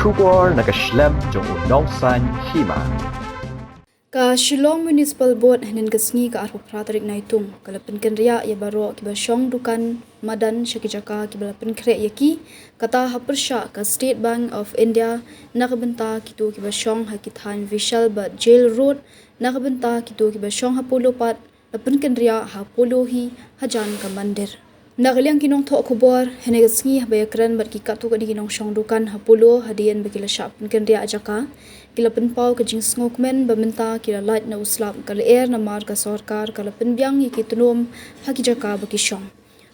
Shubor nakaslem jong unongsan hima. Ka Shillong Municipal Board hanin kasngi ka arpo pratarik naitung kalapin kenria ya baro kiba syong dukan madan syakijaka kibalapin kre yaki kata hapersha ka State Bank of India nakabenta kitu kiba syong hakithan Vishal Bhat Jail Road nakabenta kitu kiba syong hapolo pat lapin kenria hapolo hi hajan ka mandir. Nakaliang kinong to kubor henegasngi bayakran bat kikatu ka di kinong syong dukan hapolo hadian bagila syapin kenria ajaka kila penpau ke jing ngokmen bamenta kila light na uslap kala air na mar ka sarkar kala penbyang ikitunum hakijaka baki syong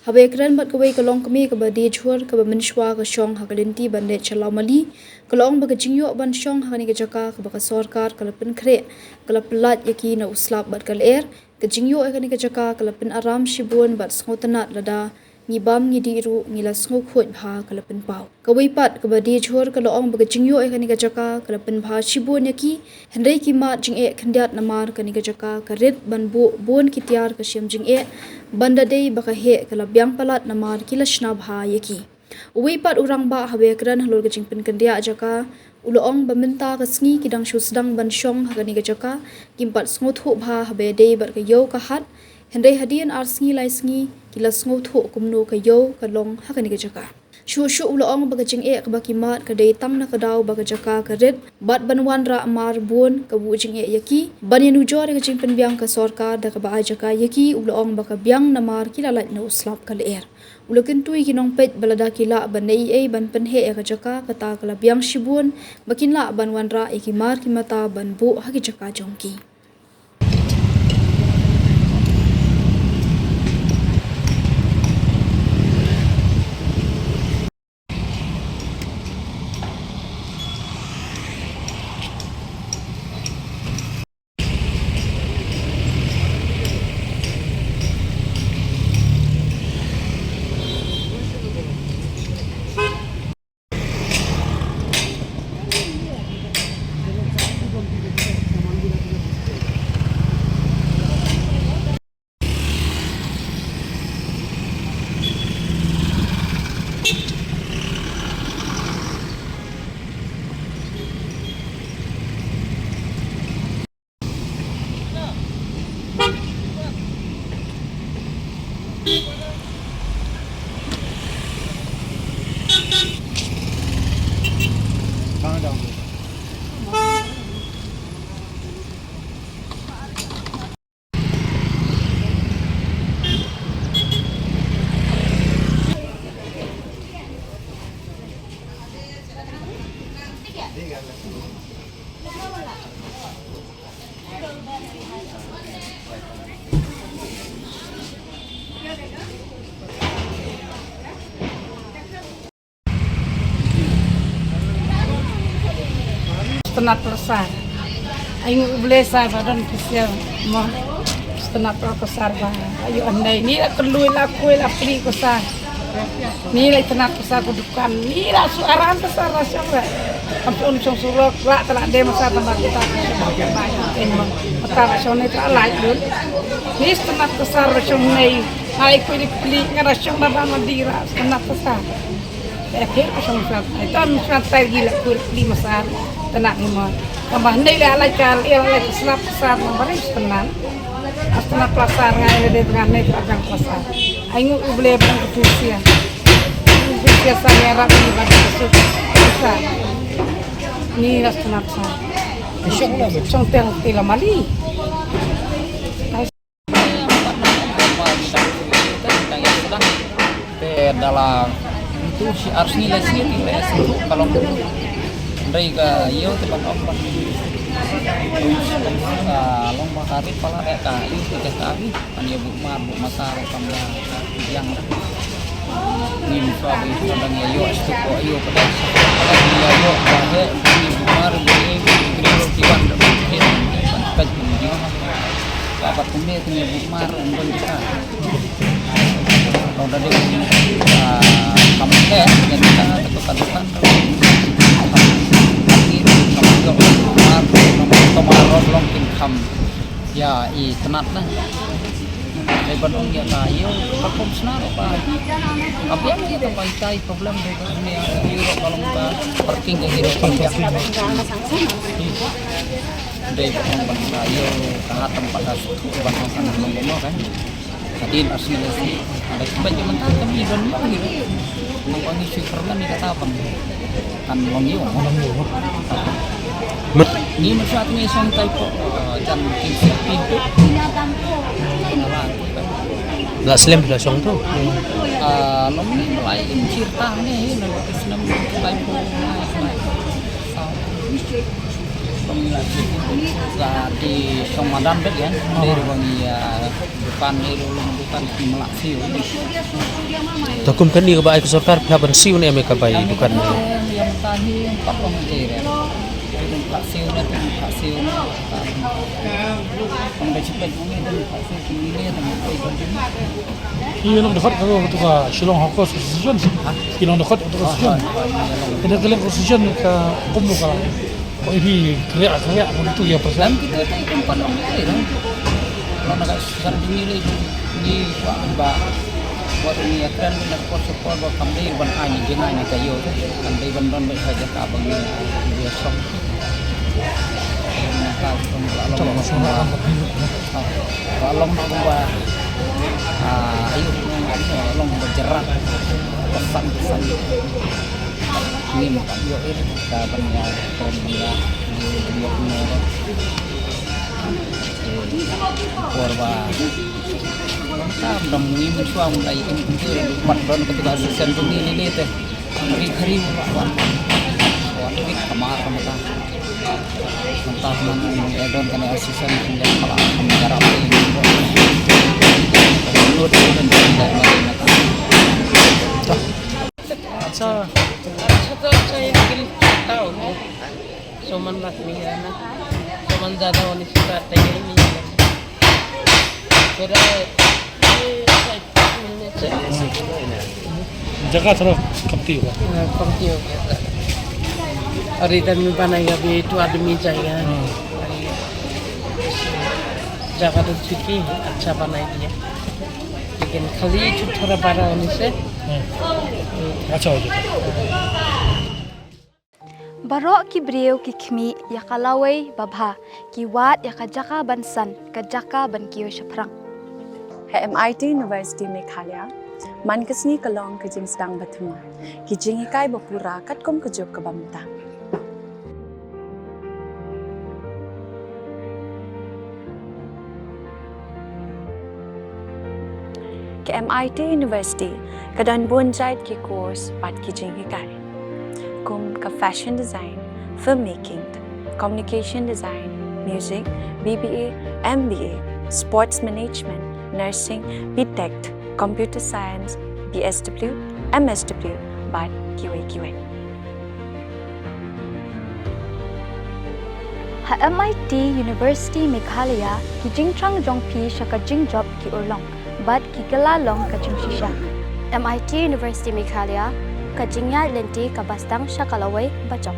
habekran bat kawai kalong kami ka badi jhur ka bamenshwa ka syong hakalinti bande chalamali kalong baga jingyo ban syong hakani ka jaka ka baka sarkar kala penkre kala pelat yaki na uslap bat kala air ka jingyo hakani ka jaka kala pen aram shibun bat ngotanat lada ngibam ngidiru ngila ngok khot bha kala penpau kawai pat ka badi jhur kala ong baga jingyo hakani ka jaka kala pen bha shibun yaki hendai ki ma jing e khandiat namar kani ka jaka ka red ban bu bon kitiar ka syam jing e banda dei baka he kala byang palat namar kila shna bha yaki uwi pat urang ba habe kran halol ka jingpen kandia jaka uloong bamenta ka sngi kidang shu sedang ban syong hakani ka jaka kimpat sngot hu bha habe dei bar ka yo ka hat hendai hadian ar sngi lai sngi kila sngot hu kumno ka yo ka long hakani ka jaka shu uloong baga jing e ka bakimat ka dei tang na ka daw baga jaka ka red bat banwan ra mar bon ka bu jing e yaki baninu jor ka jingpen byang ka sarkar da ka ba jaka yaki uloong baka byang namar kila lat na uslap ka leer ulokin tui kinong pet balada kila banei ei ban penhe ka jaka kata kala byang shibun bakinla banwan ra ikimar kimata ban bu haki jaka jongki setengah besar. Ayo boleh saya badan kesian mah setengah besar bah. Ayo andai ni lah kelui lah kue lah pri besar. Ni lah setengah besar kudukan. Ni lah suaran besar rasanya lah. Sampai unsur surat lah telah dia masa tambah kita banyak emang. Mata rasanya tak lain dun. Ni setengah besar rasanya. Hai kue dipilih ngerasanya bapa madira setengah besar. Akhir kesempatan itu ambil tergila kuli masar tenak lima tambah ni lah lajar ialah selap besar nombor setengah setengah pasar ngai di tengah ni agak pasar ayo boleh berfungsi saya rapi bagi masuk besar ni lah setengah besar contoh tila mali dalam itu harus nilai sendiri itu kalau mereka yo tempat apa long bakari pala ka itu ke kami ania bu masar kambang yang ni suami itu kadang yo itu ko yo pada dia yo bahe ni bumar beli kristian kan dia dapat kemudian ni bumar untuk kita kalau dari kami yang kita tekan tomaros long kim kam ya i tenat nah Dari Bandung ya kayu perform senar apa? Apa yang kita pakai problem dengan ini Euro kalau kita parking ke Euro panjang. Dari Bandung kayu karena tempat Bandung sana ngomong kan. Tadi asli ada sebanyak mentah kami Bandung gitu. Nongkrong isu permen ni kata apa? Kan longyong. Ni masyat ni isang type jan kinsi pintu. Nggak slim bila song tu. Long ni mulai cerita ni nak Islam type Long lagi di Ramadan dek kan dari bangi bukan bukan di Melasiu. Takum kan ni kebaik sokar pihak siu ni mereka baik bukan. Yang tadi empat orang jadi. Melasiu dan Melasiu. Ang cepat mungkin Melasiu ini dengan Kilong dekat kalau untuk Shillong Hawker Association, kilong dekat untuk association. Kena kalian association ke kumpul kalau kau ini kerja untuk ya persen. kita itu empat orang ini kan. Kalau nak sanding ini ni ba buat ini akan nak support buat kami ban ani jengai nak kayu tu. Kami ban baik saja tak bang dia sok. Kalau membuat ayo long berjerak pesan-pesan ini makan yo ini kapan ya permula di dia punya korba kita demi mensuang mulai ini empat tahun ketika season ini teh hari-hari lawan ini kamar kita entah mana ini edon kena season ini malah negara ini menurut dan tidak So, saya bikin tahu cuman lah ni anak cuman ज़्यादा होने से आता ही नहीं है फिर Jaga terus kapti juga. कमती हो गया था और इधर में बनाएगा भी 2 आदमी चाहिए जगह तो ठीक ही है अच्छा बनाई दिया लेकिन खाली थोड़ा बड़ा होने से Kacau je. Barok ki breu ki khmi ya kalawai babha ki wat ya kajaka bansan kajaka ban kiyo shaprang. MIT University Meghalaya mankasni kalong ke jing sedang bathuma ki jing ikai bapura katkom kejuk ke bamta. Ke MIT University kadan bunjait ki course pat ki jing ikai. Kum ka fashion design, filmmaking, communication design, music, BBA, MBA, sports management, nursing, BTech, computer science, BSW, MSW, but QA. Ha MIT University Meghalaya ki jingtrang jongpi shaka jingjop ki urlong but ki galalong ka jingshisha. MIT University Meghalaya ka jingya lenti ka bastang shakalawai bachok.